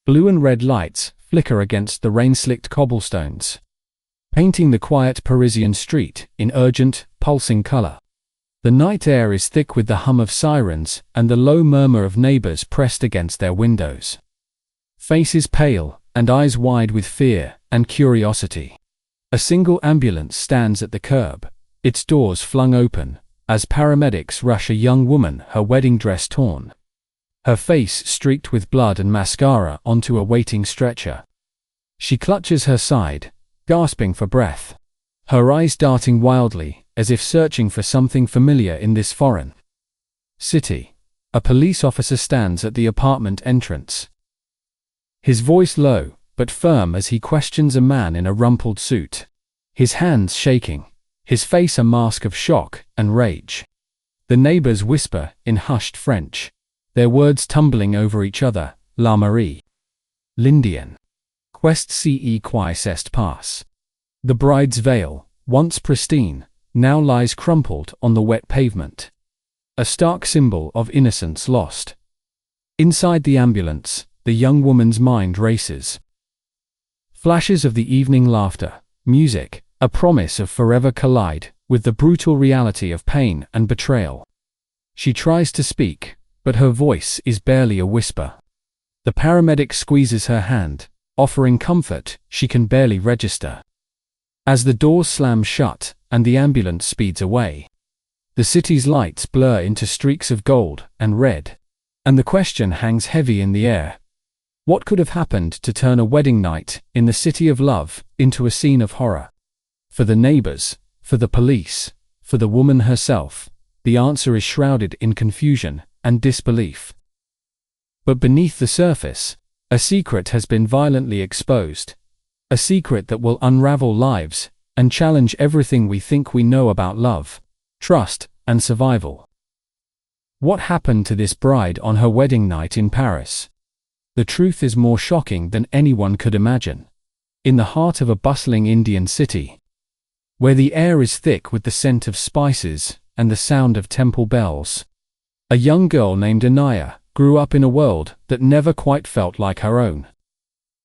Blue and red lights flicker against the rain-slicked cobblestones, painting the quiet Parisian street in urgent, pulsing color. The night air is thick with the hum of sirens and the low murmur of neighbors pressed against their windows. Faces pale and eyes wide with fear and curiosity. A single ambulance stands at the curb, its doors flung open, as paramedics rush a young woman, her wedding dress torn, her face streaked with blood and mascara, onto a waiting stretcher. She clutches her side, gasping for breath, her eyes darting wildly, as if searching for something familiar in this foreign city. A police officer stands at the apartment entrance, his voice low but firm as he questions a man in a rumpled suit, his hands shaking, his face a mask of shock and rage. The neighbors whisper in hushed French, their words tumbling over each other. La Marie. L'Indien. Quest ce qui s'est passe. The bride's veil, once pristine, now lies crumpled on the wet pavement, a stark symbol of innocence lost. Inside the ambulance, the young woman's mind races. Flashes of the evening laughter, music, a promise of forever collide with the brutal reality of pain and betrayal. She tries to speak, but her voice is barely a whisper. The paramedic squeezes her hand, offering comfort she can barely register. As the doors slam shut and the ambulance speeds away, the city's lights blur into streaks of gold and red, and the question hangs heavy in the air. What could have happened to turn a wedding night in the city of love into a scene of horror? For the neighbors, for the police, for the woman herself, the answer is shrouded in confusion and disbelief. But beneath the surface, a secret has been violently exposed, a secret that will unravel lives and challenge everything we think we know about love, trust, and survival. What happened to this bride on her wedding night in Paris? The truth is more shocking than anyone could imagine. In the heart of a bustling Indian city, where the air is thick with the scent of spices and the sound of temple bells, a young girl named Anaya grew up in a world that never quite felt like her own.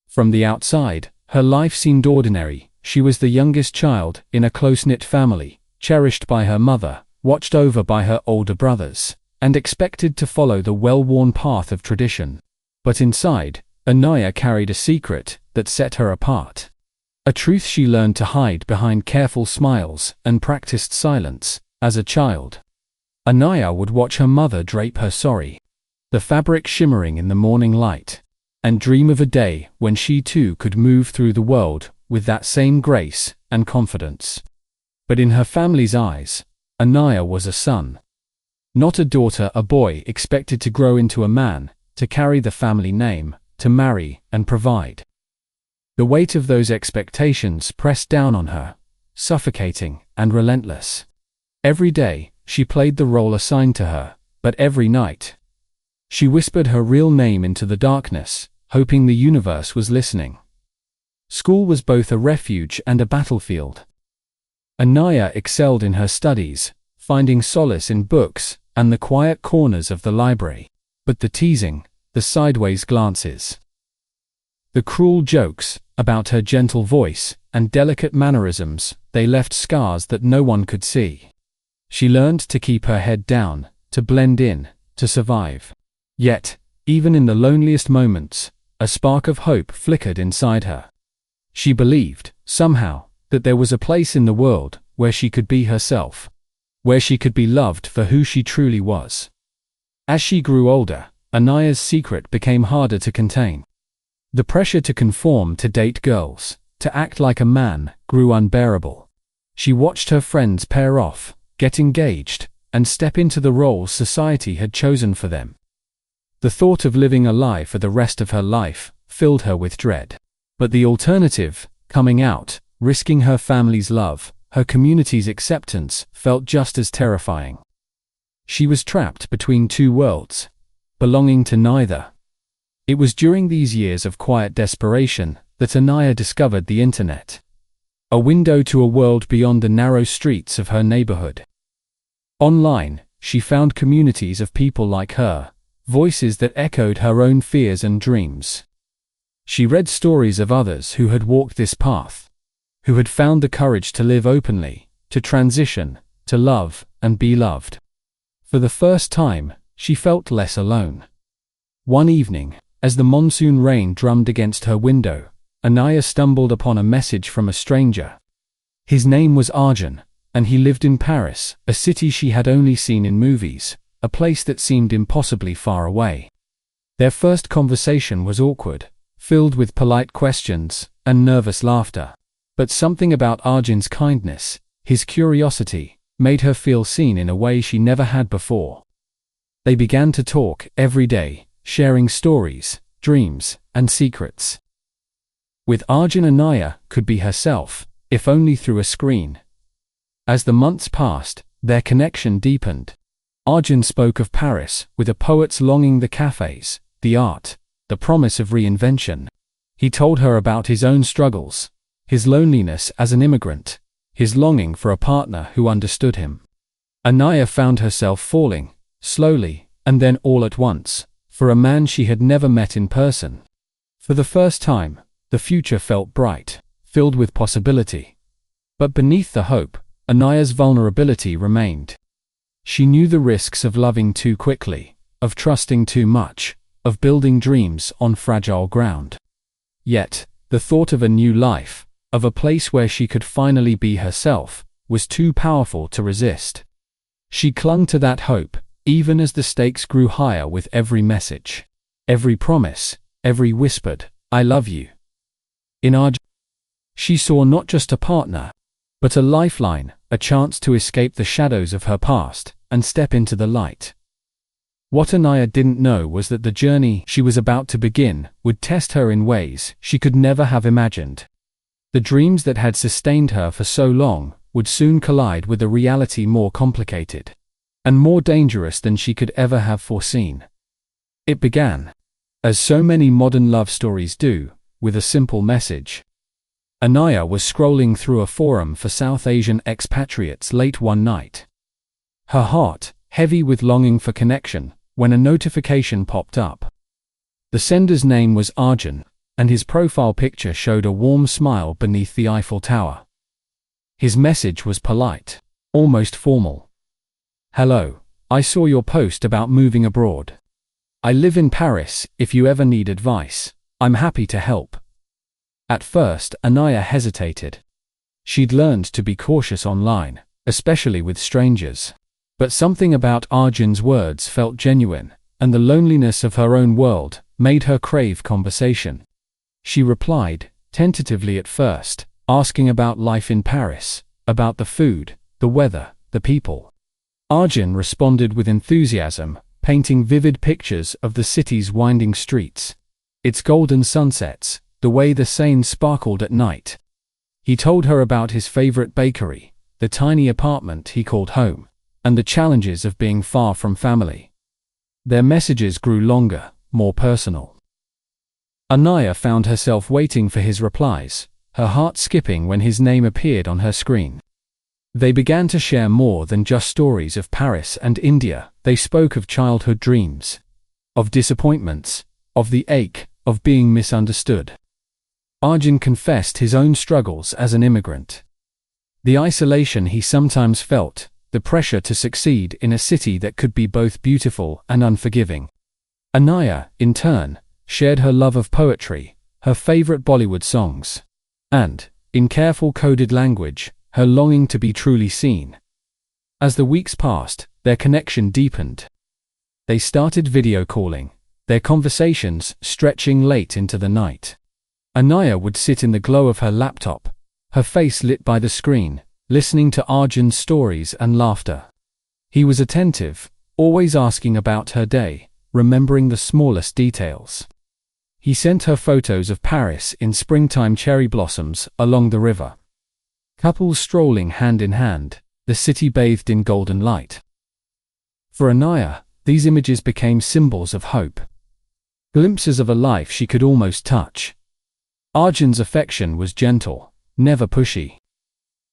From the outside, her life seemed ordinary. She was the youngest child in a close-knit family, cherished by her mother, watched over by her older brothers, and expected to follow the well-worn path of tradition. But inside, Anaya carried a secret that set her apart. A truth she learned to hide behind careful smiles and practiced silence. As a child, Anaya would watch her mother drape her sari, the fabric shimmering in the morning light, and dream of a day when she too could move through the world with that same grace and confidence. But in her family's eyes, Anaya was a son, not a daughter, a boy expected to grow into a man, to carry the family name, to marry and provide. The weight of those expectations pressed down on her, suffocating and relentless. Every day, she played the role assigned to her, but every night, she whispered her real name into the darkness, hoping the universe was listening. School was both a refuge and a battlefield. Anaya excelled in her studies, finding solace in books and the quiet corners of the library. But the teasing, the sideways glances, the cruel jokes about her gentle voice and delicate mannerisms, they left scars that no one could see. She learned to keep her head down, to blend in, to survive. Yet, even in the loneliest moments, a spark of hope flickered inside her. She believed, somehow, that there was a place in the world where she could be herself, where she could be loved for who she truly was. As she grew older, Anaya's secret became harder to contain. The pressure to conform, to date girls, to act like a man, grew unbearable. She watched her friends pair off, get engaged, and step into the roles society had chosen for them. The thought of living a lie for the rest of her life filled her with dread. But the alternative, coming out, risking her family's love, her community's acceptance, felt just as terrifying. She was trapped between two worlds, belonging to neither. It was during these years of quiet desperation that Anaya discovered the internet, a window to a world beyond the narrow streets of her neighborhood. Online, she found communities of people like her, voices that echoed her own fears and dreams. She read stories of others who had walked this path, who had found the courage to live openly, to transition, to love and be loved. For the first time, she felt less alone. One evening, as the monsoon rain drummed against her window, Anaya stumbled upon a message from a stranger. His name was Arjun, and he lived in Paris, a city she had only seen in movies, a place that seemed impossibly far away. Their first conversation was awkward, filled with polite questions and nervous laughter. But something about Arjun's kindness, his curiosity, made her feel seen in a way she never had before. They began to talk every day, sharing stories, dreams, and secrets. With Arjun, Anaya could be herself, if only through a screen. As the months passed, their connection deepened. Arjun spoke of Paris with a poet's longing, the cafes, the art, the promise of reinvention. He told her about his own struggles, his loneliness as an immigrant, his longing for a partner who understood him. Anaya found herself falling, slowly, and then all at once, for a man she had never met in person. For the first time, the future felt bright, filled with possibility. But beneath the hope, Anaya's vulnerability remained. She knew the risks of loving too quickly, of trusting too much, of building dreams on fragile ground. Yet, the thought of a new life, of a place where she could finally be herself, was too powerful to resist. She clung to that hope, even as the stakes grew higher with every message, every promise, every whispered, "I love you." In Arjun, she saw not just a partner, but a lifeline, a chance to escape the shadows of her past and step into the light. What Anaya didn't know was that the journey she was about to begin would test her in ways she could never have imagined. The dreams that had sustained her for so long would soon collide with a reality more complicated and more dangerous than she could ever have foreseen. It began, as so many modern love stories do, with a simple message. Anaya was scrolling through a forum for South Asian expatriates late one night. Her heart, heavy with longing for connection, when a notification popped up. The sender's name was Arjun, and his profile picture showed a warm smile beneath the Eiffel Tower. His message was polite, almost formal. "Hello, I saw your post about moving abroad. I live in Paris. If you ever need advice, I'm happy to help." At first, Anaya hesitated. She'd learned to be cautious online, especially with strangers. But something about Arjun's words felt genuine, and the loneliness of her own world made her crave conversation. She replied, tentatively at first, asking about life in Paris, about the food, the weather, the people. Arjun responded with enthusiasm, painting vivid pictures of the city's winding streets, its golden sunsets, the way the Seine sparkled at night. He told her about his favorite bakery, the tiny apartment he called home, and the challenges of being far from family. Their messages grew longer, more personal. Anaya found herself waiting for his replies, her heart skipping when his name appeared on her screen. They began to share more than just stories of Paris and India. They spoke of childhood dreams, of disappointments, of the ache of being misunderstood. Arjun confessed his own struggles as an immigrant. The isolation he sometimes felt, the pressure to succeed in a city that could be both beautiful and unforgiving. Anaya, in turn, shared her love of poetry, her favorite Bollywood songs, and, in careful coded language, her longing to be truly seen. As the weeks passed, their connection deepened. They started video calling, their conversations stretching late into the night. Anaya would sit in the glow of her laptop, her face lit by the screen, listening to Arjun's stories and laughter. He was attentive, always asking about her day, remembering the smallest details. He sent her photos of Paris in springtime cherry blossoms along the river. Couples strolling hand in hand, the city bathed in golden light. For Anaya, these images became symbols of hope. Glimpses of a life she could almost touch. Arjun's affection was gentle, never pushy.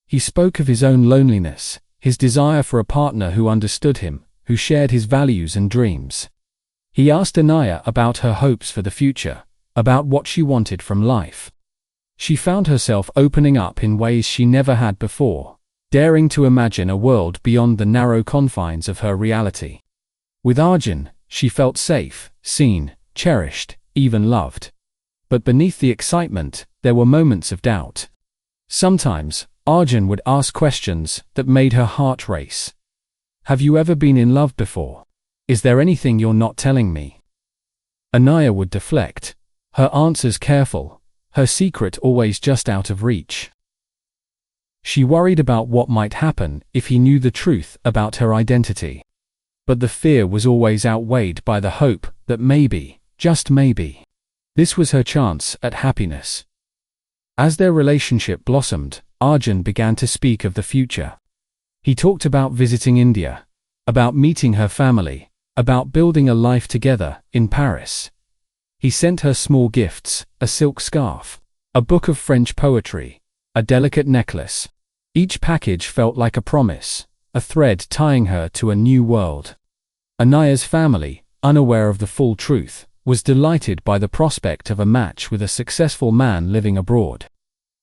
He spoke of his own loneliness, his desire for a partner who understood him, who shared his values and dreams. He asked Anaya about her hopes for the future, about what she wanted from life. She found herself opening up in ways she never had before, daring to imagine a world beyond the narrow confines of her reality. With Arjun, she felt safe, seen, cherished, even loved. But beneath the excitement, there were moments of doubt. Sometimes, Arjun would ask questions that made her heart race. Have you ever been in love before? Is there anything you're not telling me? Anaya would deflect, her answers careful, her secret always just out of reach. She worried about what might happen if he knew the truth about her identity. But the fear was always outweighed by the hope that maybe, just maybe, this was her chance at happiness. As their relationship blossomed, Arjun began to speak of the future. He talked about visiting India, about meeting her family, about building a life together in Paris. He sent her small gifts, a silk scarf, a book of French poetry, a delicate necklace. Each package felt like a promise, a thread tying her to a new world. Anaya's family, unaware of the full truth, was delighted by the prospect of a match with a successful man living abroad.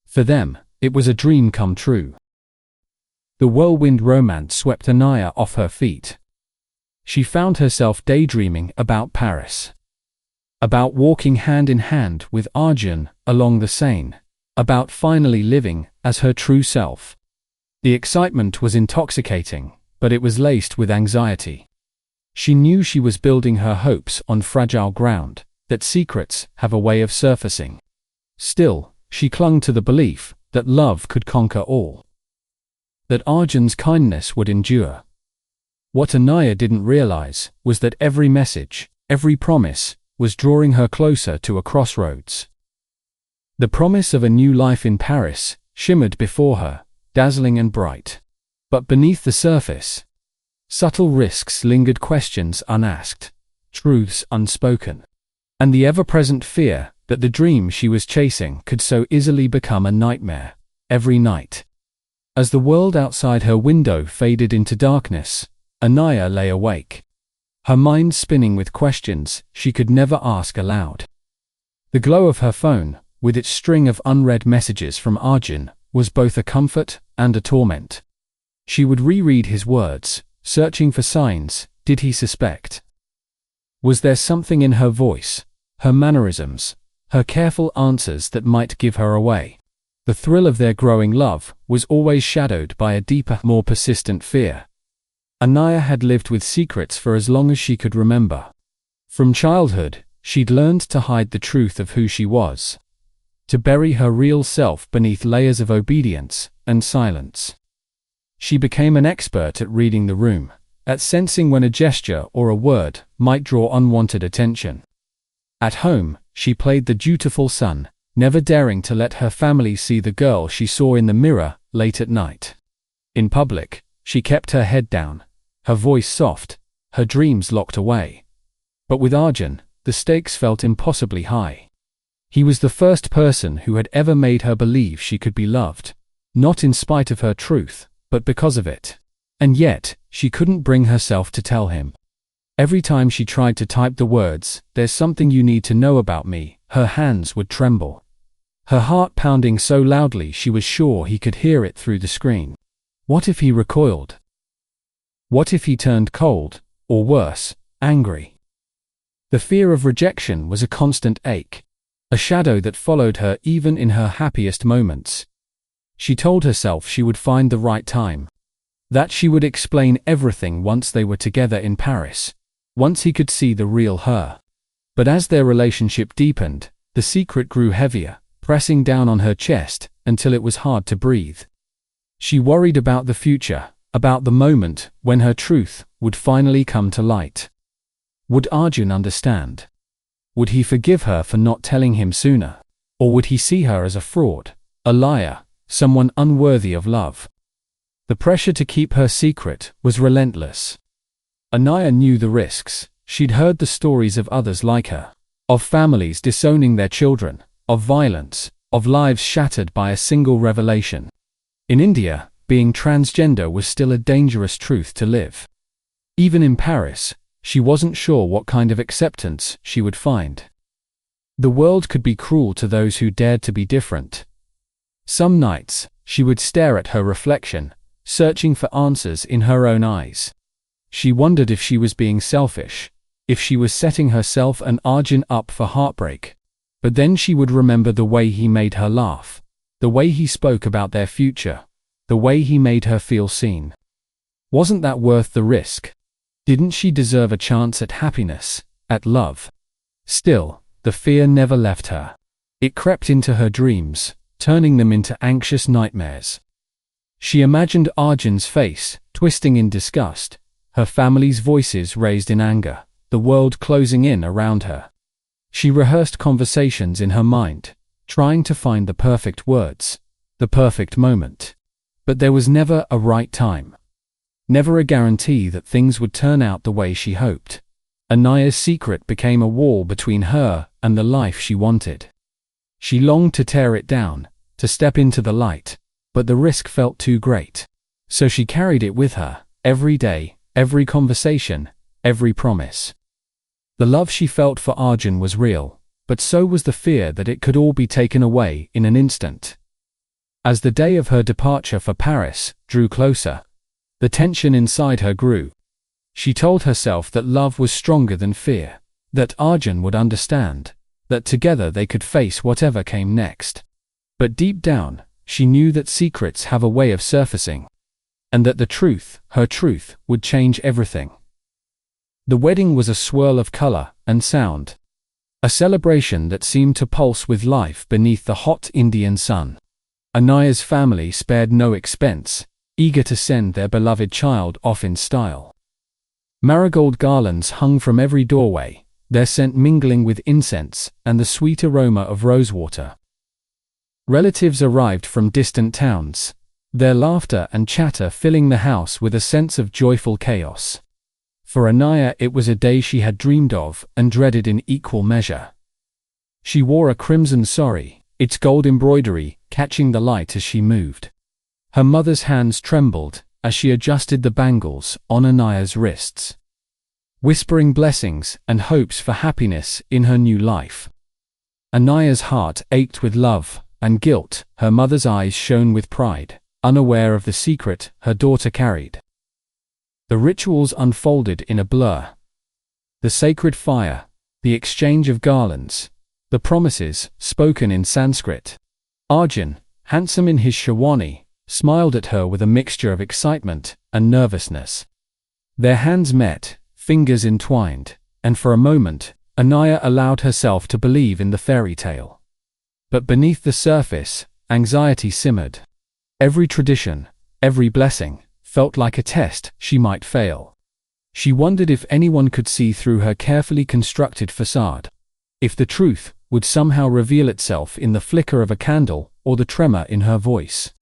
For them, it was a dream come true. The whirlwind romance swept Anaya off her feet. She found herself daydreaming about Paris. About walking hand in hand with Arjun along the Seine. About finally living as her true self. The excitement was intoxicating, but it was laced with anxiety. She knew she was building her hopes on fragile ground, that secrets have a way of surfacing. Still, she clung to the belief that love could conquer all. That Arjun's kindness would endure. What Anaya didn't realize was that every message, every promise, was drawing her closer to a crossroads. The promise of a new life in Paris shimmered before her, dazzling and bright. But beneath the surface, subtle risks lingered, questions unasked, truths unspoken, and the ever-present fear that the dream she was chasing could so easily become a nightmare, every night. As the world outside her window faded into darkness, Anaya lay awake, her mind spinning with questions she could never ask aloud. The glow of her phone, with its string of unread messages from Arjun, was both a comfort and a torment. She would reread his words, searching for signs. Did he suspect? Was there something in her voice, her mannerisms, her careful answers that might give her away? The thrill of their growing love was always shadowed by a deeper, more persistent fear. Anaya had lived with secrets for as long as she could remember. From childhood, she'd learned to hide the truth of who she was, to bury her real self beneath layers of obedience and silence. She became an expert at reading the room, at sensing when a gesture or a word might draw unwanted attention. At home, she played the dutiful son, never daring to let her family see the girl she saw in the mirror late at night. In public, she kept her head down, her voice soft, her dreams locked away. But with Arjun, the stakes felt impossibly high. He was the first person who had ever made her believe she could be loved, not in spite of her truth, but because of it. And yet, she couldn't bring herself to tell him. Every time she tried to type the words, "There's something you need to know about me," her hands would tremble. Her heart pounding so loudly she was sure he could hear it through the screen. What if he recoiled? What if he turned cold, or worse, angry? The fear of rejection was a constant ache, a shadow that followed her even in her happiest moments. She told herself she would find the right time, that she would explain everything once they were together in Paris, once he could see the real her. But as their relationship deepened, the secret grew heavier, pressing down on her chest until it was hard to breathe. She worried about the future, about the moment when her truth would finally come to light. Would Arjun understand? Would he forgive her for not telling him sooner? Or would he see her as a fraud, a liar, someone unworthy of love? The pressure to keep her secret was relentless. Anaya knew the risks. She'd heard the stories of others like her, of families disowning their children, of violence, of lives shattered by a single revelation. In India, being transgender was still a dangerous truth to live. Even in Paris, she wasn't sure what kind of acceptance she would find. The world could be cruel to those who dared to be different. Some nights, she would stare at her reflection, searching for answers in her own eyes. She wondered if she was being selfish, if she was setting herself and Arjun up for heartbreak. But then she would remember the way he made her laugh, the way he spoke about their future, the way he made her feel seen. Wasn't that worth the risk? Didn't she deserve a chance at happiness, at love? Still, the fear never left her. It crept into her dreams, turning them into anxious nightmares. She imagined Arjun's face, twisting in disgust, her family's voices raised in anger, the world closing in around her. She rehearsed conversations in her mind, trying to find the perfect words, the perfect moment. But there was never a right time. Never a guarantee that things would turn out the way she hoped. Anaya's secret became a wall between her and the life she wanted. She longed to tear it down, to step into the light, but the risk felt too great. So she carried it with her, every day, every conversation, every promise. The love she felt for Arjun was real, but so was the fear that it could all be taken away in an instant. As the day of her departure for Paris drew closer, the tension inside her grew. She told herself that love was stronger than fear, that Arjun would understand, that together they could face whatever came next. But deep down, she knew that secrets have a way of surfacing, and that the truth, her truth, would change everything. The wedding was a swirl of color and sound, a celebration that seemed to pulse with life beneath the hot Indian sun. Anaya's family spared no expense, eager to send their beloved child off in style. Marigold garlands hung from every doorway, their scent mingling with incense and the sweet aroma of rosewater. Relatives arrived from distant towns, their laughter and chatter filling the house with a sense of joyful chaos. For Anaya it was a day she had dreamed of and dreaded in equal measure. She wore a crimson sari, its gold embroidery catching the light as she moved. Her mother's hands trembled as she adjusted the bangles on Anaya's wrists, whispering blessings and hopes for happiness in her new life. Anaya's heart ached with love and guilt, her mother's eyes shone with pride, unaware of the secret her daughter carried. The rituals unfolded in a blur. The sacred fire, the exchange of garlands, the promises spoken in Sanskrit. Arjun, handsome in his sherwani, smiled at her with a mixture of excitement and nervousness. Their hands met, fingers entwined, and for a moment, Anaya allowed herself to believe in the fairy tale. But beneath the surface, anxiety simmered. Every tradition, every blessing, felt like a test she might fail. She wondered if anyone could see through her carefully constructed facade, if the truth would somehow reveal itself in the flicker of a candle or the tremor in her voice.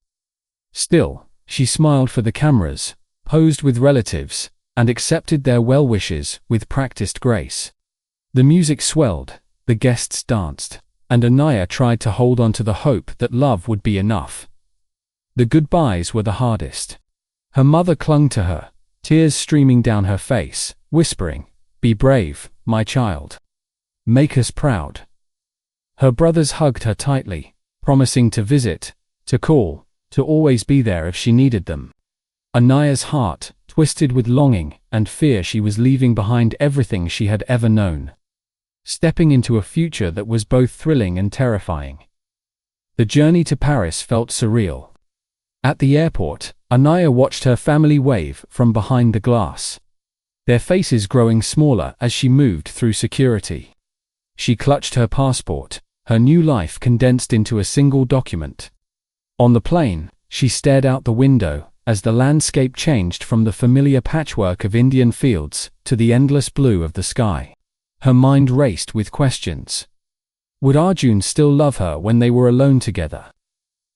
Still, she smiled for the cameras, posed with relatives, and accepted their well wishes with practiced grace. The music swelled, the guests danced, and Anaya tried to hold on to the hope that love would be enough. The goodbyes were the hardest. Her mother clung to her, tears streaming down her face, whispering, "Be brave, my child. Make us proud." Her brothers hugged her tightly, promising to visit, to call, to always be there if she needed them. Anaya's heart, twisted with longing and fear, she was leaving behind everything she had ever known, stepping into a future that was both thrilling and terrifying. The journey to Paris felt surreal. At the airport, Anaya watched her family wave from behind the glass, their faces growing smaller as she moved through security. She clutched her passport, her new life condensed into a single document. On the plane, she stared out the window as the landscape changed from the familiar patchwork of Indian fields to the endless blue of the sky. Her mind raced with questions. Would Arjun still love her when they were alone together?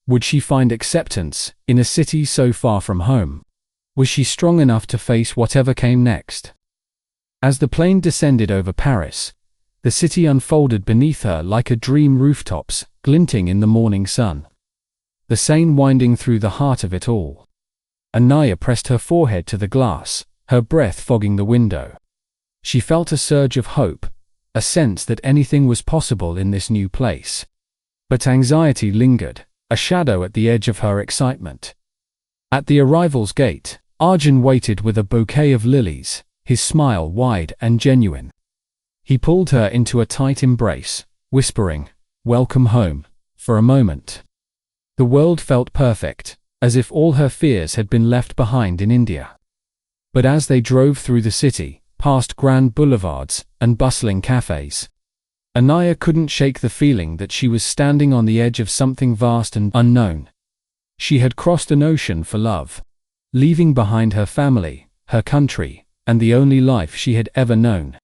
Would she find acceptance in a city so far from home? Was she strong enough to face whatever came next? As the plane descended over Paris, the city unfolded beneath her like a dream, rooftops glinting in the morning sun, the Seine winding through the heart of it all. Anaya pressed her forehead to the glass, her breath fogging the window. She felt a surge of hope, a sense that anything was possible in this new place. But anxiety lingered, a shadow at the edge of her excitement. At the arrival's gate, Arjun waited with a bouquet of lilies, his smile wide and genuine. He pulled her into a tight embrace, whispering, "Welcome home," for a moment. The world felt perfect, as if all her fears had been left behind in India. But as they drove through the city, past grand boulevards and bustling cafes, Anaya couldn't shake the feeling that she was standing on the edge of something vast and unknown. She had crossed an ocean for love, leaving behind her family, her country, and the only life she had ever known.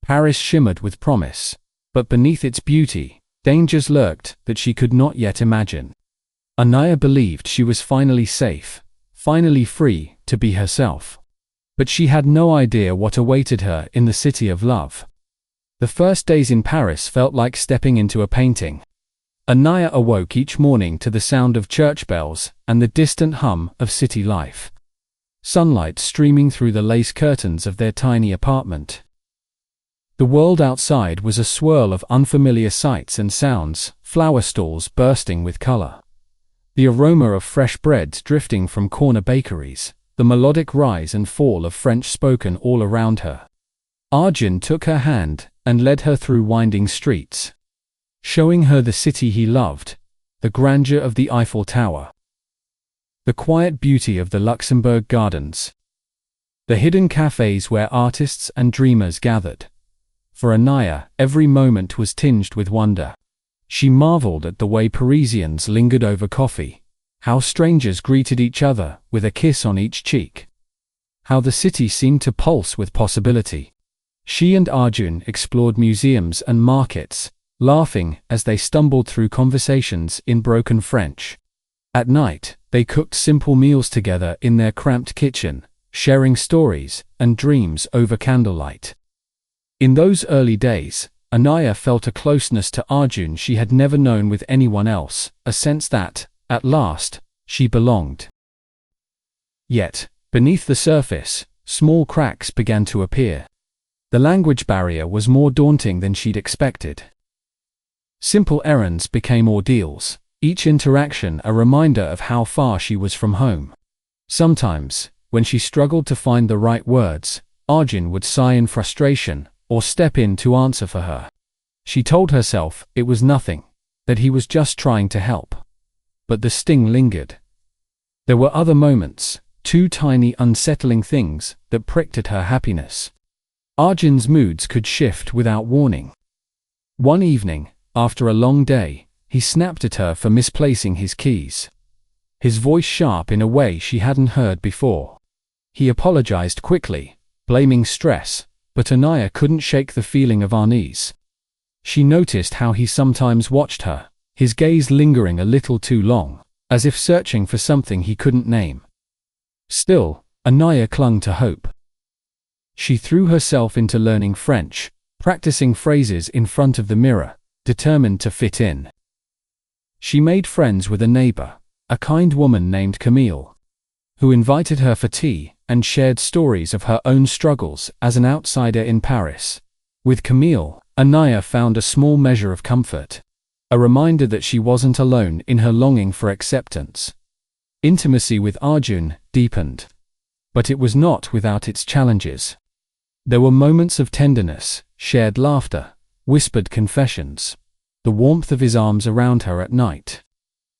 Paris shimmered with promise, but beneath its beauty, dangers lurked that she could not yet imagine. Anaya believed she was finally safe, finally free to be herself. But she had no idea what awaited her in the city of love. The first days in Paris felt like stepping into a painting. Anaya awoke each morning to the sound of church bells and the distant hum of city life. Sunlight streaming through the lace curtains of their tiny apartment. The world outside was a swirl of unfamiliar sights and sounds, flower stalls bursting with color. The aroma of fresh breads drifting from corner bakeries, the melodic rise and fall of French spoken all around her. Arjun took her hand and led her through winding streets, showing her the city he loved, the grandeur of the Eiffel Tower, the quiet beauty of the Luxembourg Gardens, the hidden cafes where artists and dreamers gathered. For Anaya, every moment was tinged with wonder. She marveled at the way Parisians lingered over coffee, how strangers greeted each other with a kiss on each cheek, how the city seemed to pulse with possibility. She and Arjun explored museums and markets, laughing as they stumbled through conversations in broken French. At night, they cooked simple meals together in their cramped kitchen, sharing stories and dreams over candlelight. In those early days, Anaya felt a closeness to Arjun she had never known with anyone else, a sense that, at last, she belonged. Yet, beneath the surface, small cracks began to appear. The language barrier was more daunting than she'd expected. Simple errands became ordeals, each interaction a reminder of how far she was from home. Sometimes, when she struggled to find the right words, Arjun would sigh in frustration, or step in to answer for her. She told herself it was nothing, that he was just trying to help. But the sting lingered. There were other moments, two tiny unsettling things that pricked at her happiness. Arjun's moods could shift without warning. One evening, after a long day, he snapped at her for misplacing his keys. His voice sharp in a way she hadn't heard before. He apologized quickly, blaming stress, but Anaya couldn't shake the feeling of unease. She noticed how he sometimes watched her, his gaze lingering a little too long, as if searching for something he couldn't name. Still, Anaya clung to hope. She threw herself into learning French, practicing phrases in front of the mirror, determined to fit in. She made friends with a neighbor, a kind woman named Camille, who invited her for tea and shared stories of her own struggles as an outsider in Paris. With Camille, Anaya found a small measure of comfort, a reminder that she wasn't alone in her longing for acceptance. Intimacy with Arjun deepened, but it was not without its challenges. There were moments of tenderness, shared laughter, whispered confessions, the warmth of his arms around her at night.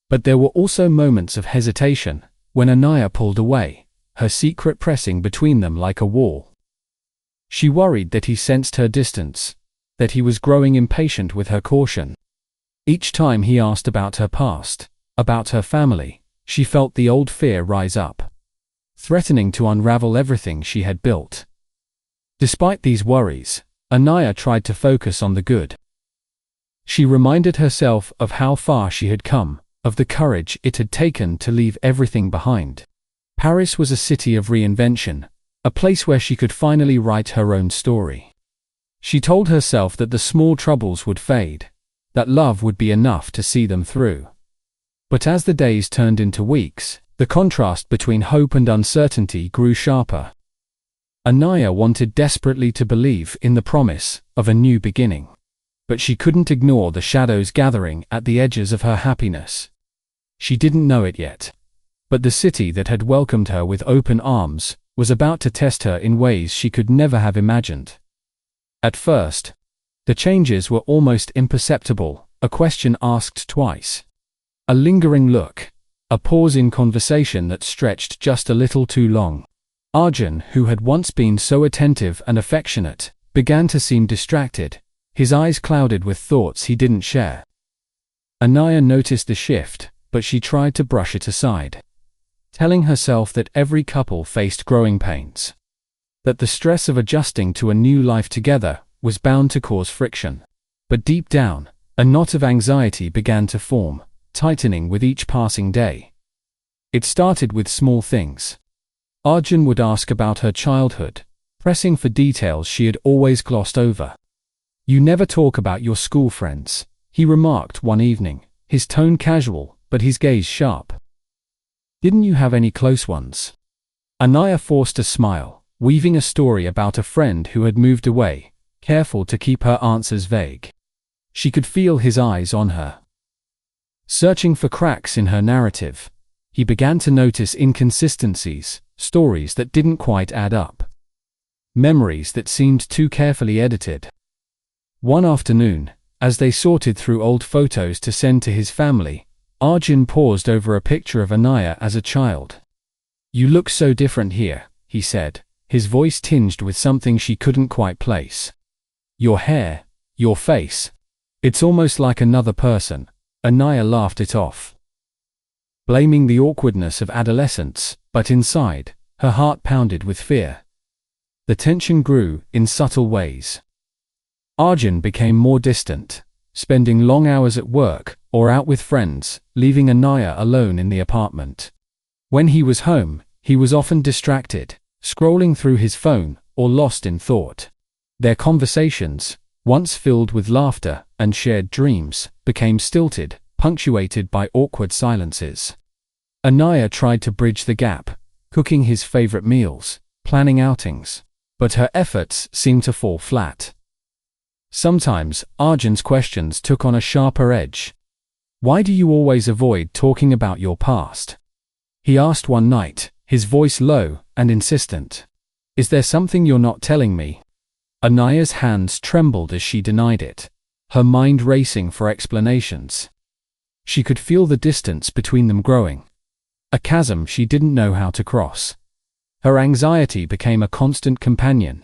But there were also moments of hesitation, when Anaya pulled away, her secret pressing between them like a wall. She worried that he sensed her distance, that he was growing impatient with her caution. Each time he asked about her past, about her family, she felt the old fear rise up, threatening to unravel everything she had built. Despite these worries, Anaya tried to focus on the good. She reminded herself of how far she had come, of the courage it had taken to leave everything behind. Paris was a city of reinvention, a place where she could finally write her own story. She told herself that the small troubles would fade, that love would be enough to see them through. But as the days turned into weeks, the contrast between hope and uncertainty grew sharper. Anaya wanted desperately to believe in the promise of a new beginning. But she couldn't ignore the shadows gathering at the edges of her happiness. She didn't know it yet. But the city that had welcomed her with open arms was about to test her in ways she could never have imagined. At first, the changes were almost imperceptible, a question asked twice. A lingering look, a pause in conversation that stretched just a little too long. Arjun, who had once been so attentive and affectionate, began to seem distracted, his eyes clouded with thoughts he didn't share. Anaya noticed the shift, but she tried to brush it aside, telling herself that every couple faced growing pains, that the stress of adjusting to a new life together was bound to cause friction. But deep down, a knot of anxiety began to form, tightening with each passing day. It started with small things. Arjun would ask about her childhood, pressing for details she had always glossed over. "You never talk about your school friends," he remarked one evening, his tone casual, but his gaze sharp. "Didn't you have any close ones?" Anaya forced a smile, weaving a story about a friend who had moved away, careful to keep her answers vague. She could feel his eyes on her. Searching for cracks in her narrative, he began to notice inconsistencies, stories that didn't quite add up, memories that seemed too carefully edited. One afternoon, as they sorted through old photos to send to his family, Arjun paused over a picture of Anaya as a child. "You look so different here," he said, his voice tinged with something she couldn't quite place. "Your hair, your face. It's almost like another person." Anaya laughed it off, blaming the awkwardness of adolescence, but inside, her heart pounded with fear. The tension grew in subtle ways. Arjun became more distant, spending long hours at work or out with friends, leaving Anaya alone in the apartment. When he was home, he was often distracted, scrolling through his phone or lost in thought. Their conversations, once filled with laughter and shared dreams, became stilted, punctuated by awkward silences. Anaya tried to bridge the gap, cooking his favorite meals, planning outings, but her efforts seemed to fall flat. Sometimes, Arjun's questions took on a sharper edge. "Why do you always avoid talking about your past?" he asked one night, his voice low and insistent. "Is there something you're not telling me?" Anaya's hands trembled as she denied it, her mind racing for explanations. She could feel the distance between them growing, a chasm she didn't know how to cross. Her anxiety became a constant companion.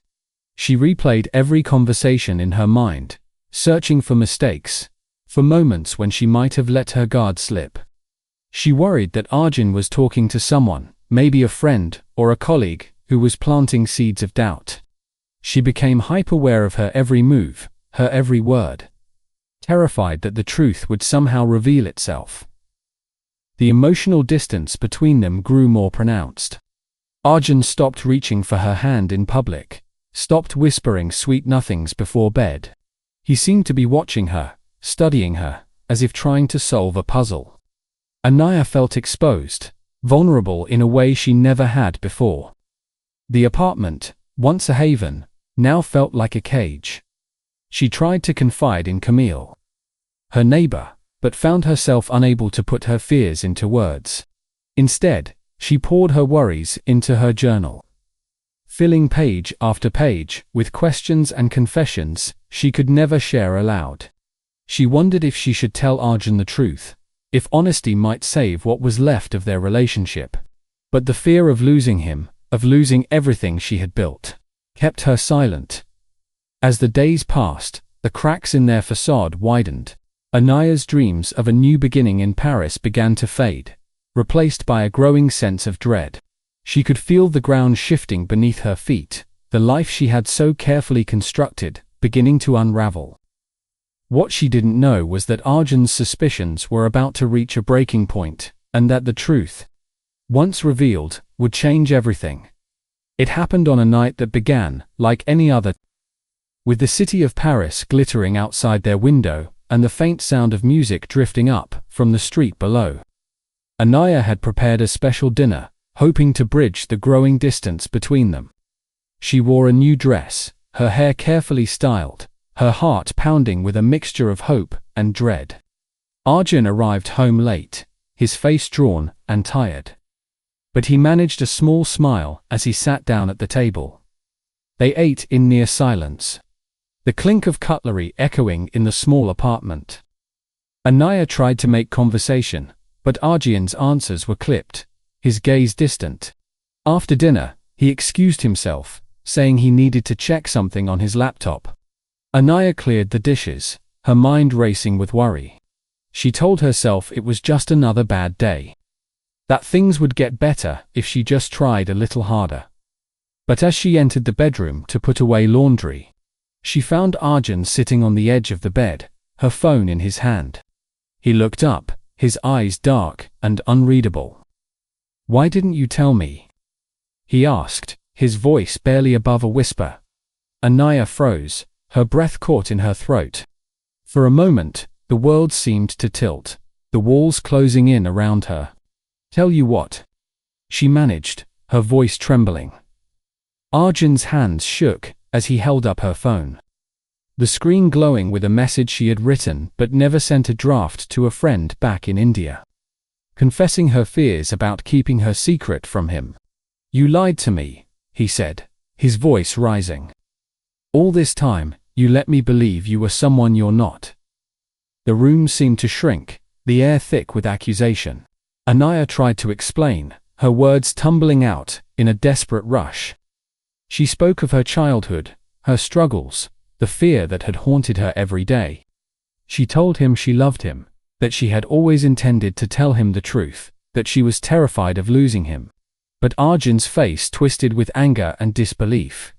She replayed every conversation in her mind, searching for mistakes, for moments when she might have let her guard slip. She worried that Arjun was talking to someone, maybe a friend or a colleague, who was planting seeds of doubt. She became hyper-aware of her every move, her every word, terrified that the truth would somehow reveal itself. The emotional distance between them grew more pronounced. Arjun stopped reaching for her hand in public, stopped whispering sweet nothings before bed. He seemed to be watching her, studying her, as if trying to solve a puzzle. Anaya felt exposed, vulnerable in a way she never had before. The apartment, once a haven, now felt like a cage. She tried to confide in Camille, her neighbor, but found herself unable to put her fears into words. Instead, she poured her worries into her journal, filling page after page with questions and confessions she could never share aloud. She wondered if she should tell Arjun the truth, if honesty might save what was left of their relationship. But the fear of losing him, of losing everything she had built, kept her silent. As the days passed, the cracks in their facade widened. Anaya's dreams of a new beginning in Paris began to fade, replaced by a growing sense of dread. She could feel the ground shifting beneath her feet, the life she had so carefully constructed, beginning to unravel. What she didn't know was that Arjun's suspicions were about to reach a breaking point, and that the truth, once revealed, would change everything. It happened on a night that began, like any other, with the city of Paris glittering outside their window, and the faint sound of music drifting up from the street below. Anaya had prepared a special dinner, hoping to bridge the growing distance between them. She wore a new dress, her hair carefully styled, her heart pounding with a mixture of hope and dread. Arjun arrived home late, his face drawn and tired. But he managed a small smile as he sat down at the table. They ate in near silence, the clink of cutlery echoing in the small apartment. Anaya tried to make conversation, but Arjun's answers were clipped, his gaze distant. After dinner, he excused himself, saying he needed to check something on his laptop. Anaya cleared the dishes, her mind racing with worry. She told herself it was just another bad day, that things would get better if she just tried a little harder. But as she entered the bedroom to put away laundry, she found Arjun sitting on the edge of the bed, her phone in his hand. He looked up, his eyes dark and unreadable. "Why didn't you tell me?" he asked, his voice barely above a whisper. Anaya froze, her breath caught in her throat. For a moment, the world seemed to tilt, the walls closing in around her. "Tell you what?" she managed, her voice trembling. Arjun's hands shook as he held up her phone, the screen glowing with a message she had written but never sent a draft to a friend back in India, confessing her fears about keeping her secret from him. "You lied to me," he said, his voice rising. "All this time, you let me believe you were someone you're not." The room seemed to shrink, the air thick with accusation. Anaya tried to explain, her words tumbling out in a desperate rush. She spoke of her childhood, her struggles, the fear that had haunted her every day. She told him she loved him, that she had always intended to tell him the truth, that she was terrified of losing him. But Arjun's face twisted with anger and disbelief.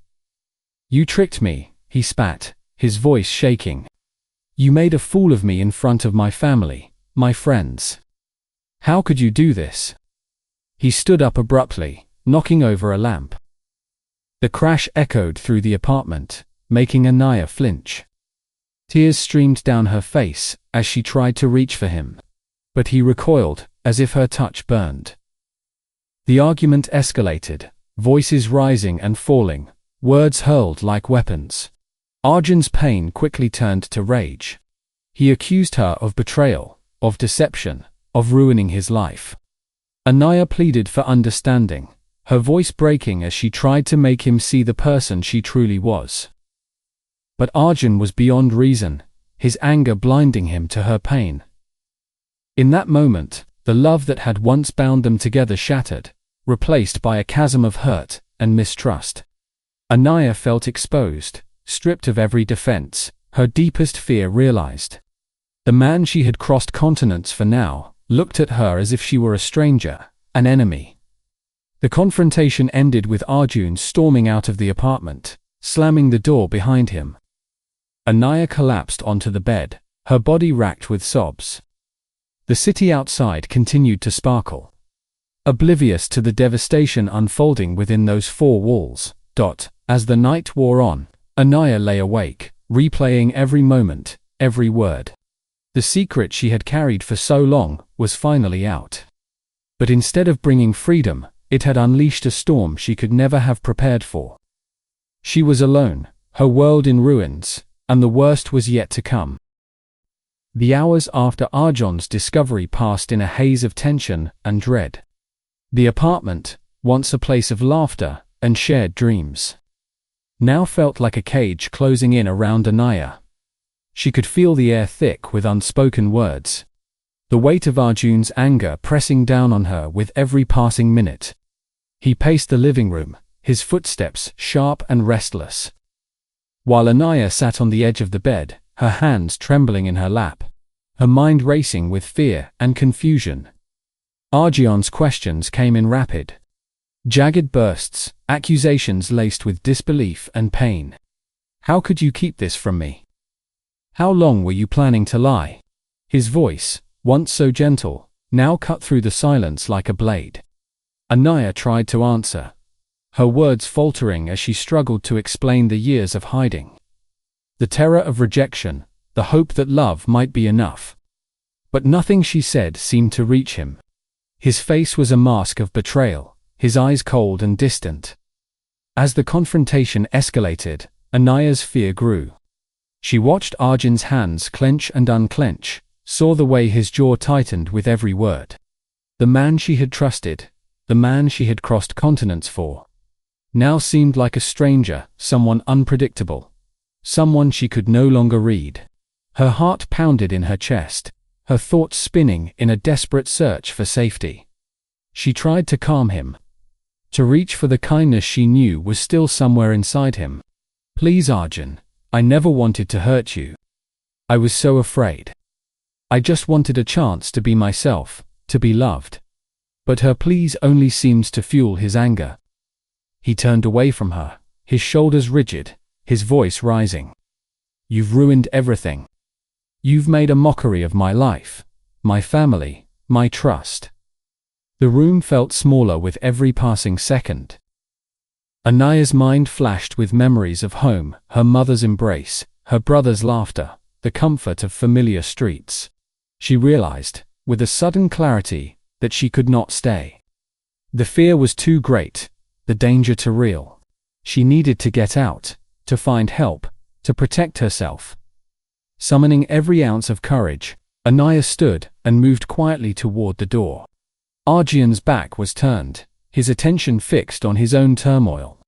"You tricked me," he spat, his voice shaking. "You made a fool of me in front of my family, my friends. How could you do this?" He stood up abruptly, knocking over a lamp. The crash echoed through the apartment, making Anaya flinch. Tears streamed down her face as she tried to reach for him. But he recoiled, as if her touch burned. The argument escalated, voices rising and falling, words hurled like weapons. Arjun's pain quickly turned to rage. He accused her of betrayal, of deception, of ruining his life. Anaya pleaded for understanding, her voice breaking as she tried to make him see the person she truly was. But Arjun was beyond reason, his anger blinding him to her pain. In that moment, the love that had once bound them together shattered, replaced by a chasm of hurt and mistrust. Anaya felt exposed, stripped of every defense, her deepest fear realized. The man she had crossed continents for now looked at her as if she were a stranger, an enemy. The confrontation ended with Arjun storming out of the apartment, slamming the door behind him. Anaya collapsed onto the bed, her body racked with sobs. The city outside continued to sparkle, oblivious to the devastation unfolding within those four walls. As the night wore on, Anaya lay awake, replaying every moment, every word. The secret she had carried for so long was finally out. But instead of bringing freedom, it had unleashed a storm she could never have prepared for. She was alone, her world in ruins, and the worst was yet to come. The hours after Arjun's discovery passed in a haze of tension and dread. The apartment, once a place of laughter and shared dreams, now felt like a cage closing in around Anaya. She could feel the air thick with unspoken words, the weight of Arjun's anger pressing down on her with every passing minute. He paced the living room, his footsteps sharp and restless, while Anaya sat on the edge of the bed, her hands trembling in her lap, her mind racing with fear and confusion. Arjun's questions came in rapid, jagged bursts, accusations laced with disbelief and pain. "How could you keep this from me? How long were you planning to lie?" His voice, once so gentle, now cut through the silence like a blade. Anaya tried to answer, her words faltering as she struggled to explain the years of hiding, the terror of rejection, the hope that love might be enough. But nothing she said seemed to reach him. His face was a mask of betrayal, his eyes cold and distant. As the confrontation escalated, Anaya's fear grew. She watched Arjun's hands clench and unclench, saw the way his jaw tightened with every word. The man she had trusted, the man she had crossed continents for, now seemed like a stranger, someone unpredictable, someone she could no longer read. Her heart pounded in her chest, her thoughts spinning in a desperate search for safety. She tried to calm him, to reach for the kindness she knew was still somewhere inside him. "Please, Arjun, I never wanted to hurt you. I was so afraid. I just wanted a chance to be myself, to be loved." But her pleas only seemed to fuel his anger. He turned away from her, his shoulders rigid, his voice rising. "You've ruined everything. You've made a mockery of my life, my family, my trust." The room felt smaller with every passing second. Anaya's mind flashed with memories of home, her mother's embrace, her brother's laughter, the comfort of familiar streets. She realized, with a sudden clarity, that she could not stay. The fear was too great, the danger too real. She needed to get out, to find help, to protect herself. Summoning every ounce of courage, Anaya stood and moved quietly toward the door. Arjun's back was turned, his attention fixed on his own turmoil.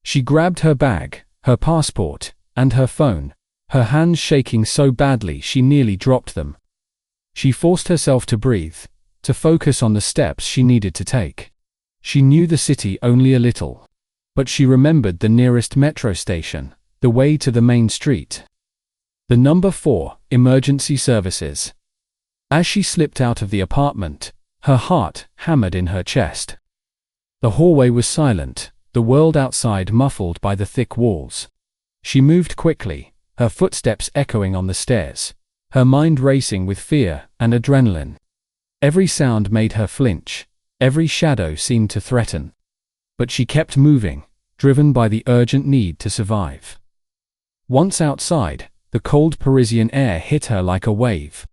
She grabbed her bag, her passport, and her phone, her hands shaking so badly she nearly dropped them. She forced herself to breathe, to focus on the steps she needed to take. She knew the city only a little, but she remembered the nearest metro station, the way to the main street. The number 4, emergency services. As she slipped out of the apartment, her heart hammered in her chest. The hallway was silent, the world outside muffled by the thick walls. She moved quickly, her footsteps echoing on the stairs, her mind racing with fear and adrenaline. Every sound made her flinch, every shadow seemed to threaten. But she kept moving, driven by the urgent need to survive. Once outside, the cold Parisian air hit her like a wave.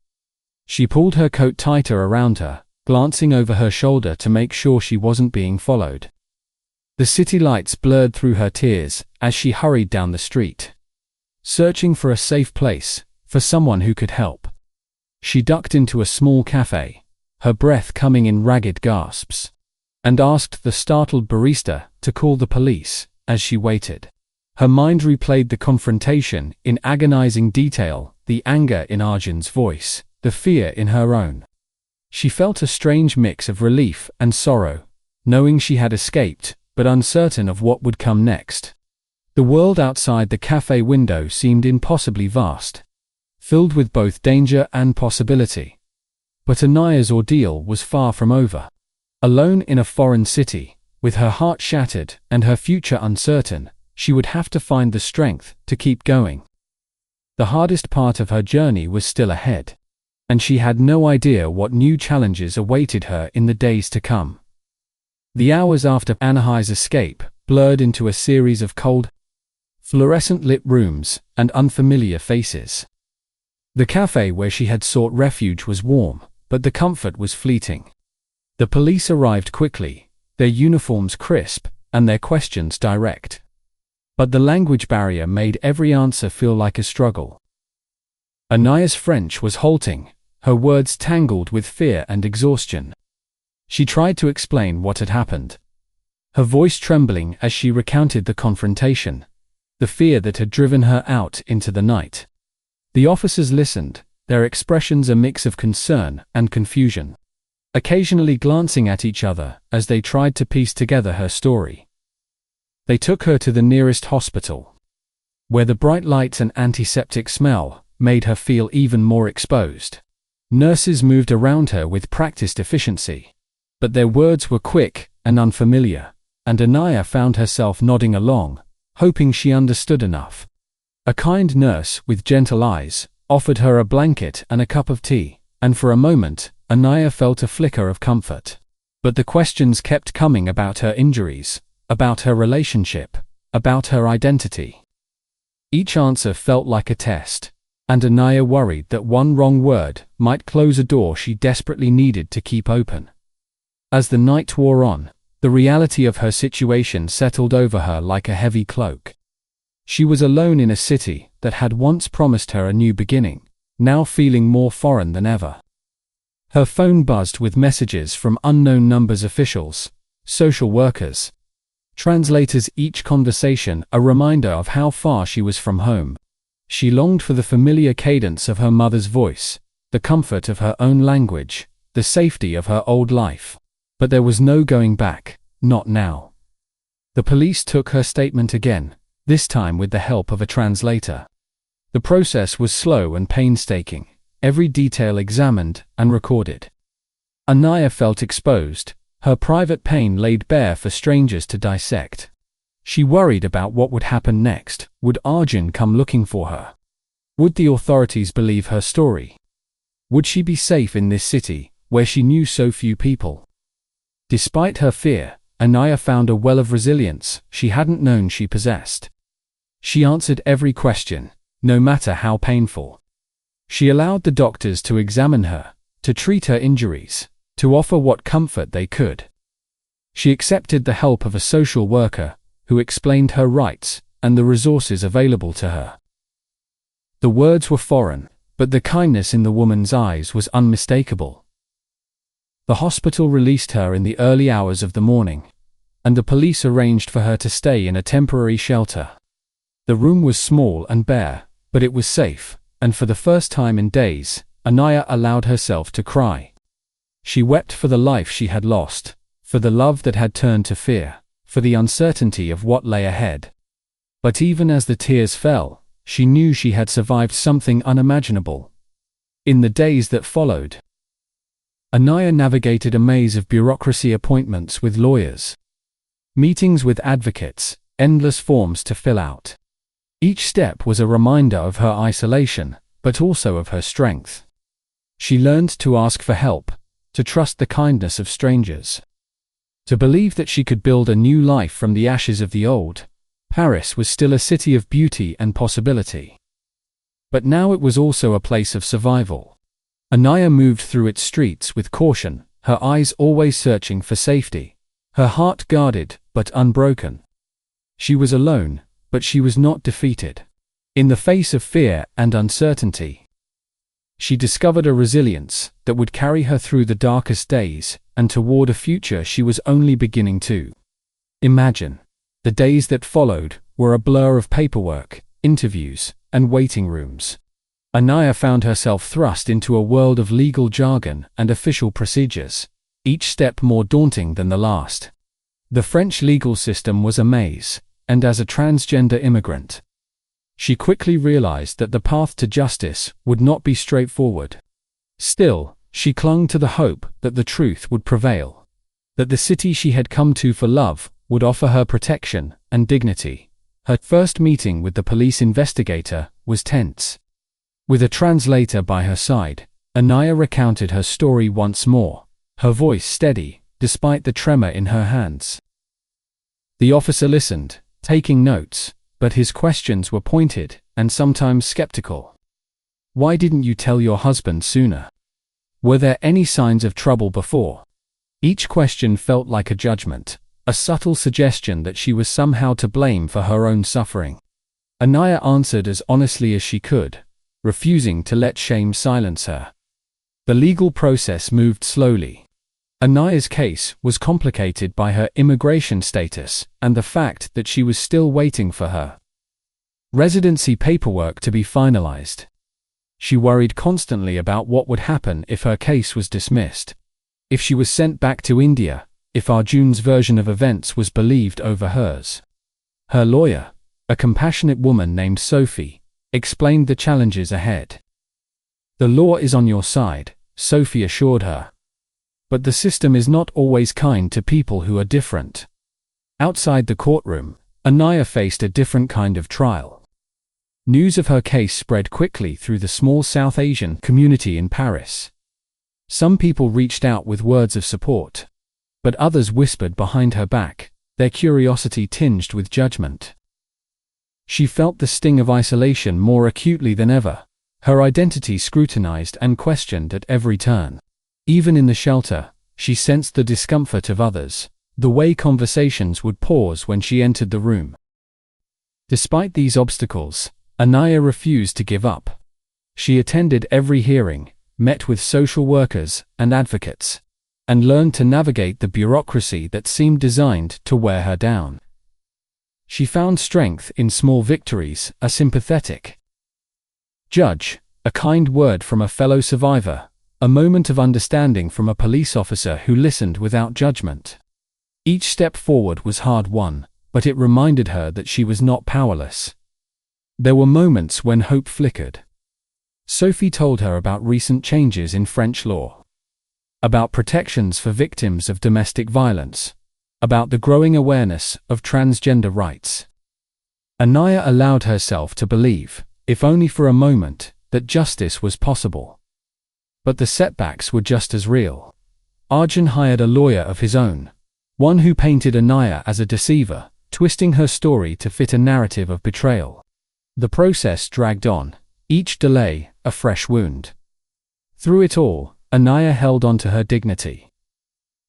She pulled her coat tighter around her, glancing over her shoulder to make sure she wasn't being followed. The city lights blurred through her tears as she hurried down the street, searching for a safe place, for someone who could help. She ducked into a small cafe, her breath coming in ragged gasps, and asked the startled barista to call the police. As she waited, her mind replayed the confrontation in agonizing detail, the anger in Arjun's voice, the fear in her own. She felt a strange mix of relief and sorrow, knowing she had escaped, but uncertain of what would come next. The world outside the cafe window seemed impossibly vast, filled with both danger and possibility. But Anaya's ordeal was far from over. Alone in a foreign city, with her heart shattered and her future uncertain, she would have to find the strength to keep going. The hardest part of her journey was still ahead, and she had no idea what new challenges awaited her in the days to come. The hours after Anaya's escape blurred into a series of cold, fluorescent-lit rooms and unfamiliar faces. The cafe where she had sought refuge was warm, but the comfort was fleeting. The police arrived quickly, their uniforms crisp and their questions direct. But the language barrier made every answer feel like a struggle. Anaya's French was halting, her words tangled with fear and exhaustion. She tried to explain what had happened, her voice trembling as she recounted the confrontation, the fear that had driven her out into the night. The officers listened, their expressions a mix of concern and confusion, occasionally glancing at each other as they tried to piece together her story. They took her to the nearest hospital, where the bright lights and antiseptic smell made her feel even more exposed. Nurses moved around her with practiced efficiency, but their words were quick and unfamiliar, and Anaya found herself nodding along, hoping she understood enough. A kind nurse with gentle eyes offered her a blanket and a cup of tea, and for a moment, Anaya felt a flicker of comfort. But the questions kept coming about her injuries, about her relationship, about her identity. Each answer felt like a test, and Anaya worried that one wrong word might close a door she desperately needed to keep open. As the night wore on, The reality of her situation settled over her like a heavy cloak. She was alone in a city that had once promised her a new beginning, now feeling more foreign than ever. Her phone buzzed with messages from unknown numbers, officials, social workers, translators, each conversation a reminder of how far she was from home. She longed for the familiar cadence of her mother's voice, the comfort of her own language, the safety of her old life. But there was no going back, not now. The police took her statement again, this time with the help of a translator. The process was slow and painstaking, every detail examined and recorded. Anaya felt exposed, her private pain laid bare for strangers to dissect. She worried about what would happen next. Would Arjun come looking for her? Would the authorities believe her story? Would she be safe in this city, where she knew so few people? Despite her fear, Anaya found a well of resilience she hadn't known she possessed. She answered every question, no matter how painful. She allowed the doctors to examine her, to treat her injuries, to offer what comfort they could. She accepted the help of a social worker, who explained her rights and the resources available to her. The words were foreign, but the kindness in the woman's eyes was unmistakable. The hospital released her in the early hours of the morning, and the police arranged for her to stay in a temporary shelter. The room was small and bare, but it was safe, and for the first time in days, Anaya allowed herself to cry. She wept for the life she had lost, for the love that had turned to fear, for the uncertainty of what lay ahead. But even as the tears fell, she knew she had survived something unimaginable. In the days that followed, Anaya navigated a maze of bureaucracy, appointments with lawyers, meetings with advocates, endless forms to fill out. Each step was a reminder of her isolation, but also of her strength. She learned to ask for help, to trust the kindness of strangers, to believe that she could build a new life from the ashes of the old. Paris was still a city of beauty and possibility. But now it was also a place of survival. Anaya moved through its streets with caution, her eyes always searching for safety, her heart guarded but unbroken. She was alone, but she was not defeated. In the face of fear and uncertainty, she discovered a resilience that would carry her through the darkest days and toward a future she was only beginning to imagine. The days that followed were a blur of paperwork, interviews, and waiting rooms. Anaya found herself thrust into a world of legal jargon and official procedures, each step more daunting than the last. The French legal system was a maze, and as a transgender immigrant, she quickly realized that the path to justice would not be straightforward. Still, she clung to the hope that the truth would prevail, that the city she had come to for love would offer her protection and dignity. Her first meeting with the police investigator was tense. With a translator by her side, Anaya recounted her story once more, her voice steady, despite the tremor in her hands. The officer listened, taking notes, but his questions were pointed and sometimes skeptical. Why didn't you tell your husband sooner? Were there any signs of trouble before? Each question felt like a judgment, a subtle suggestion that she was somehow to blame for her own suffering. Anaya answered as honestly as she could, refusing to let shame silence her. The legal process moved slowly. Anaya's case was complicated by her immigration status and the fact that she was still waiting for her residency paperwork to be finalized. She worried constantly about what would happen if her case was dismissed, if she was sent back to India, if Arjun's version of events was believed over hers. Her lawyer, a compassionate woman named Sophie, explained the challenges ahead. The law is on your side, Sophie assured her. But the system is not always kind to people who are different. Outside the courtroom, Anaya faced a different kind of trial. News of her case spread quickly through the small South Asian community in Paris. Some people reached out with words of support, but others whispered behind her back, their curiosity tinged with judgment. She felt the sting of isolation more acutely than ever, her identity scrutinized and questioned at every turn. Even in the shelter, she sensed the discomfort of others, the way conversations would pause when she entered the room. Despite these obstacles, Anaya refused to give up. She attended every hearing, met with social workers and advocates, and learned to navigate the bureaucracy that seemed designed to wear her down. She found strength in small victories, a sympathetic judge, a kind word from a fellow survivor, a moment of understanding from a police officer who listened without judgment. Each step forward was hard-won, but it reminded her that she was not powerless. There were moments when hope flickered. Sophie told her about recent changes in French law, about protections for victims of domestic violence, about the growing awareness of transgender rights. Anaya allowed herself to believe, if only for a moment, that justice was possible. But the setbacks were just as real. Arjun hired a lawyer of his own, one who painted Anaya as a deceiver, twisting her story to fit a narrative of betrayal. The process dragged on, each delay a fresh wound. Through it all, Anaya held on to her dignity.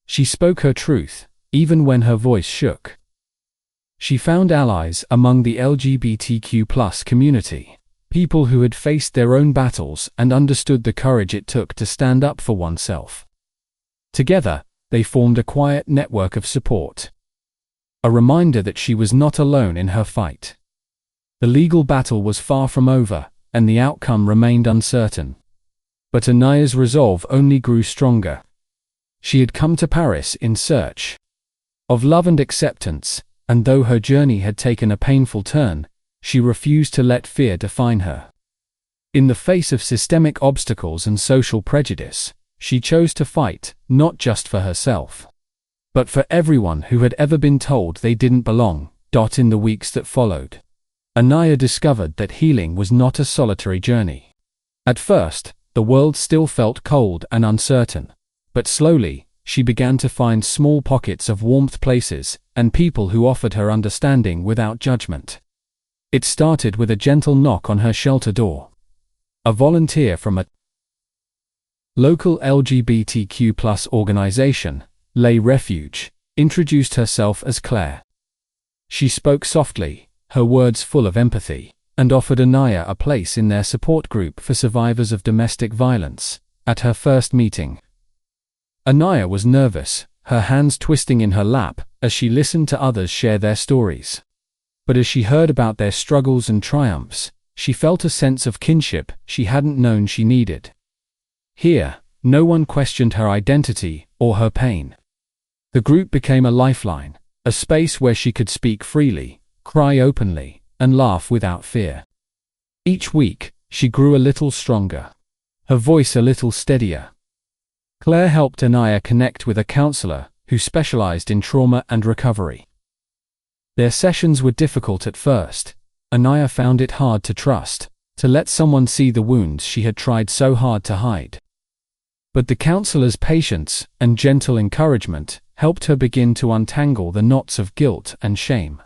She spoke her truth, even when her voice shook. She found allies among the LGBTQ+ community, people who had faced their own battles and understood the courage it took to stand up for oneself. Together, they formed a quiet network of support. A reminder that she was not alone in her fight. The legal battle was far from over, and the outcome remained uncertain. But Anaya's resolve only grew stronger. She had come to Paris in search of love and acceptance, and though her journey had taken a painful turn, she refused to let fear define her. In the face of systemic obstacles and social prejudice, she chose to fight, not just for herself, but for everyone who had ever been told they didn't belong. In the weeks that followed, Anaya discovered that healing was not a solitary journey. At first, the world still felt cold and uncertain, but slowly, she began to find small pockets of warmth, places, and people who offered her understanding without judgment. It started with a gentle knock on her shelter door. A volunteer from a local LGBTQ+ organization, Les Refuge, introduced herself as Claire. She spoke softly, her words full of empathy, and offered Anaya a place in their support group for survivors of domestic violence. At her first meeting, Anaya was nervous, her hands twisting in her lap, as she listened to others share their stories. But as she heard about their struggles and triumphs, she felt a sense of kinship she hadn't known she needed. Here, no one questioned her identity or her pain. The group became a lifeline, a space where she could speak freely, cry openly, and laugh without fear. Each week, she grew a little stronger, her voice a little steadier. Claire helped Anaya connect with a counselor who specialized in trauma and recovery. Their sessions were difficult at first. Anaya found it hard to trust, to let someone see the wounds she had tried so hard to hide. But the counselor's patience and gentle encouragement helped her begin to untangle the knots of guilt and shame.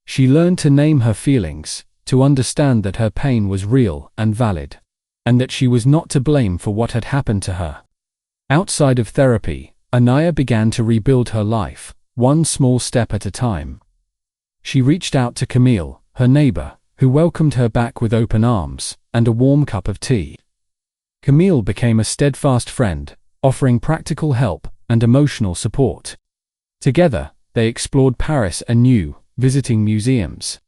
She learned to name her feelings, to understand that her pain was real and valid, and that she was not to blame for what had happened to her. Outside of therapy, Anaya began to rebuild her life, one small step at a time. She reached out to Camille, her neighbor, who welcomed her back with open arms and a warm cup of tea. Camille became a steadfast friend, offering practical help and emotional support. Together, they explored Paris anew, visiting museums,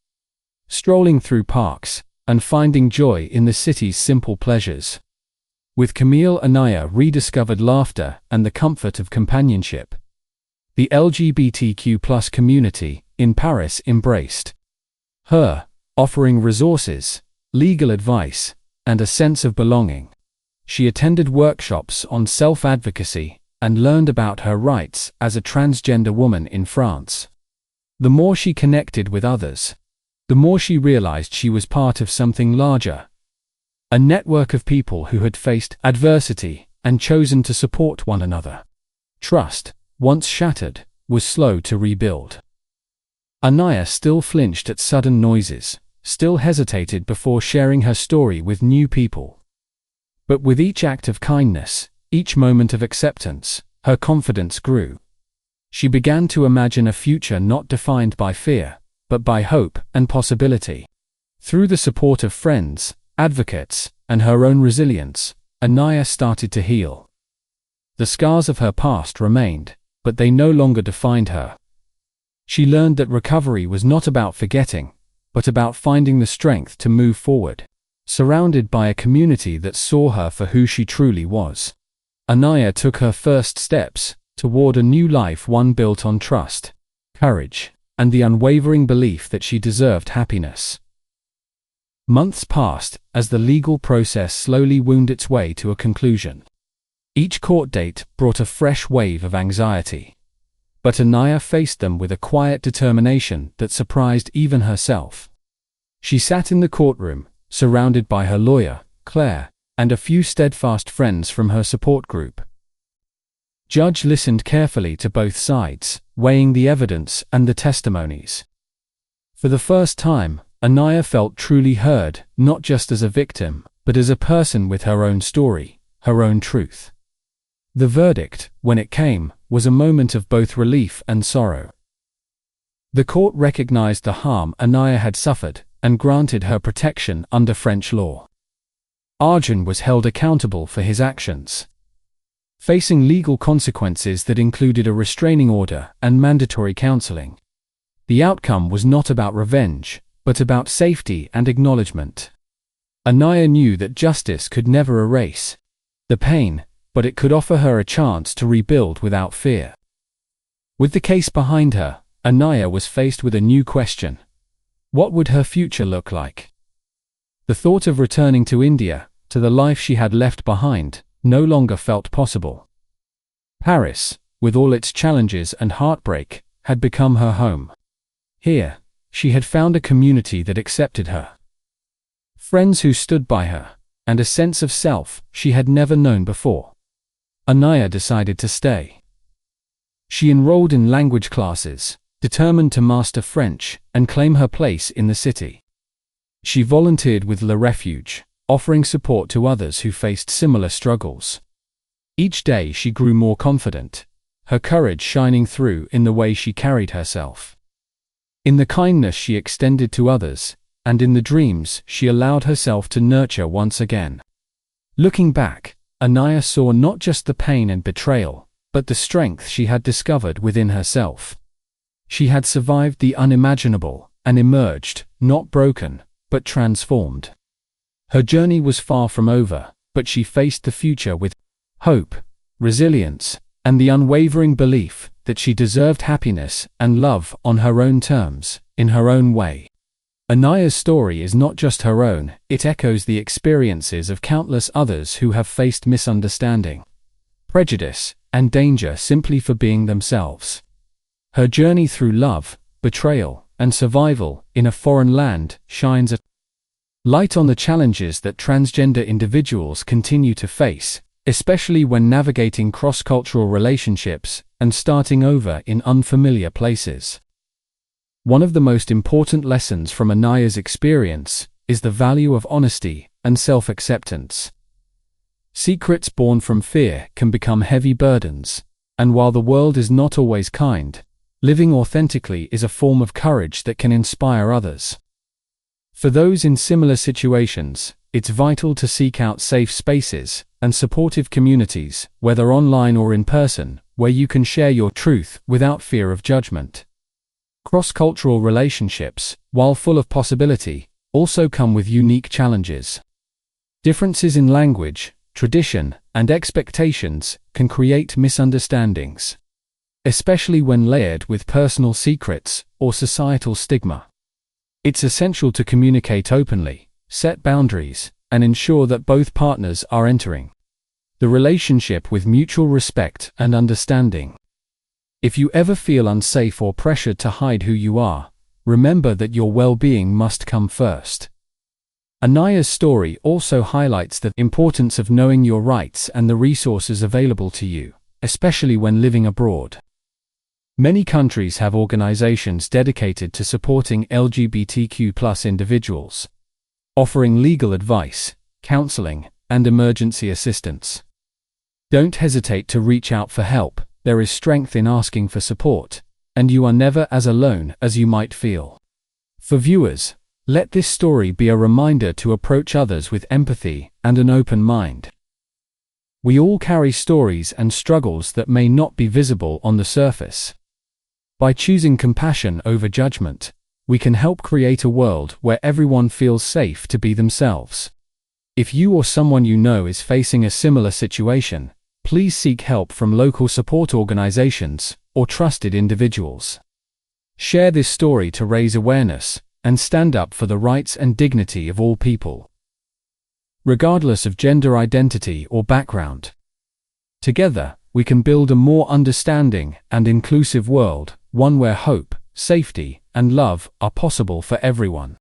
strolling through parks, and finding joy in the city's simple pleasures. With Camille, Anaya rediscovered laughter and the comfort of companionship. The LGBTQ+ community in Paris embraced her, offering resources, legal advice, and a sense of belonging. She attended workshops on self-advocacy and learned about her rights as a transgender woman in France. The more she connected with others, the more she realized she was part of something larger. A network of people who had faced adversity and chosen to support one another. Trust, once shattered, was slow to rebuild. Anaya still flinched at sudden noises, still hesitated before sharing her story with new people. But with each act of kindness, each moment of acceptance, her confidence grew. She began to imagine a future not defined by fear, but by hope and possibility. Through the support of friends, advocates, and her own resilience, Anaya started to heal. The scars of her past remained, but they no longer defined her. She learned that recovery was not about forgetting, but about finding the strength to move forward, surrounded by a community that saw her for who she truly was. Anaya took her first steps toward a new life, one built on trust, courage, and the unwavering belief that she deserved happiness. Months passed as the legal process slowly wound its way to a conclusion. Each court date brought a fresh wave of anxiety. But Anaya faced them with a quiet determination that surprised even herself. She sat in the courtroom, surrounded by her lawyer, Claire, and a few steadfast friends from her support group. Judge listened carefully to both sides, weighing the evidence and the testimonies. For the first time, Anaya felt truly heard, not just as a victim, but as a person with her own story, her own truth. The verdict, when it came, was a moment of both relief and sorrow. The court recognized the harm Anaya had suffered and granted her protection under French law. Arjun was held accountable for his actions, facing legal consequences that included a restraining order and mandatory counseling. The outcome was not about revenge, but about safety and acknowledgement. Anaya knew that justice could never erase the pain, but it could offer her a chance to rebuild without fear. With the case behind her, Anaya was faced with a new question. What would her future look like? The thought of returning to India, to the life she had left behind, no longer felt possible. Paris, with all its challenges and heartbreak, had become her home. Here, she had found a community that accepted her, friends who stood by her, and a sense of self she had never known before. Anaya decided to stay. She enrolled in language classes, determined to master French and claim her place in the city. She volunteered with Le Refuge, offering support to others who faced similar struggles. Each day she grew more confident, her courage shining through in the way she carried herself, in the kindness she extended to others, and in the dreams she allowed herself to nurture once again. Looking back, Anaya saw not just the pain and betrayal, but the strength she had discovered within herself. She had survived the unimaginable and emerged, not broken, but transformed. Her journey was far from over, but she faced the future with hope, resilience, and the unwavering belief that she deserved happiness and love on her own terms, in her own way. Anaya's story is not just her own, it echoes the experiences of countless others who have faced misunderstanding, prejudice, and danger simply for being themselves. Her journey through love, betrayal, and survival in a foreign land shines a light on the challenges that transgender individuals continue to face, especially when navigating cross-cultural relationships and starting over in unfamiliar places. One of the most important lessons from Anaya's experience is the value of honesty and self-acceptance. Secrets born from fear can become heavy burdens, and while the world is not always kind, living authentically is a form of courage that can inspire others. For those in similar situations, it's vital to seek out safe spaces and supportive communities, whether online or in person, where you can share your truth without fear of judgment. Cross-cultural relationships, while full of possibility, also come with unique challenges. Differences in language, tradition, and expectations can create misunderstandings, especially when layered with personal secrets or societal stigma. It's essential to communicate openly, set boundaries, and ensure that both partners are entering the relationship with mutual respect and understanding. If you ever feel unsafe or pressured to hide who you are, remember that your well-being must come first. Anaya's story also highlights the importance of knowing your rights and the resources available to you, especially when living abroad. Many countries have organizations dedicated to supporting LGBTQ+ individuals, offering legal advice, counseling, and emergency assistance. Don't hesitate to reach out for help, there is strength in asking for support, and you are never as alone as you might feel. For viewers, let this story be a reminder to approach others with empathy and an open mind. We all carry stories and struggles that may not be visible on the surface. By choosing compassion over judgment, we can help create a world where everyone feels safe to be themselves. If you or someone you know is facing a similar situation, please seek help from local support organizations or trusted individuals. Share this story to raise awareness and stand up for the rights and dignity of all people, regardless of gender identity or background. Together, we can build a more understanding and inclusive world, one where hope, safety, and love are possible for everyone.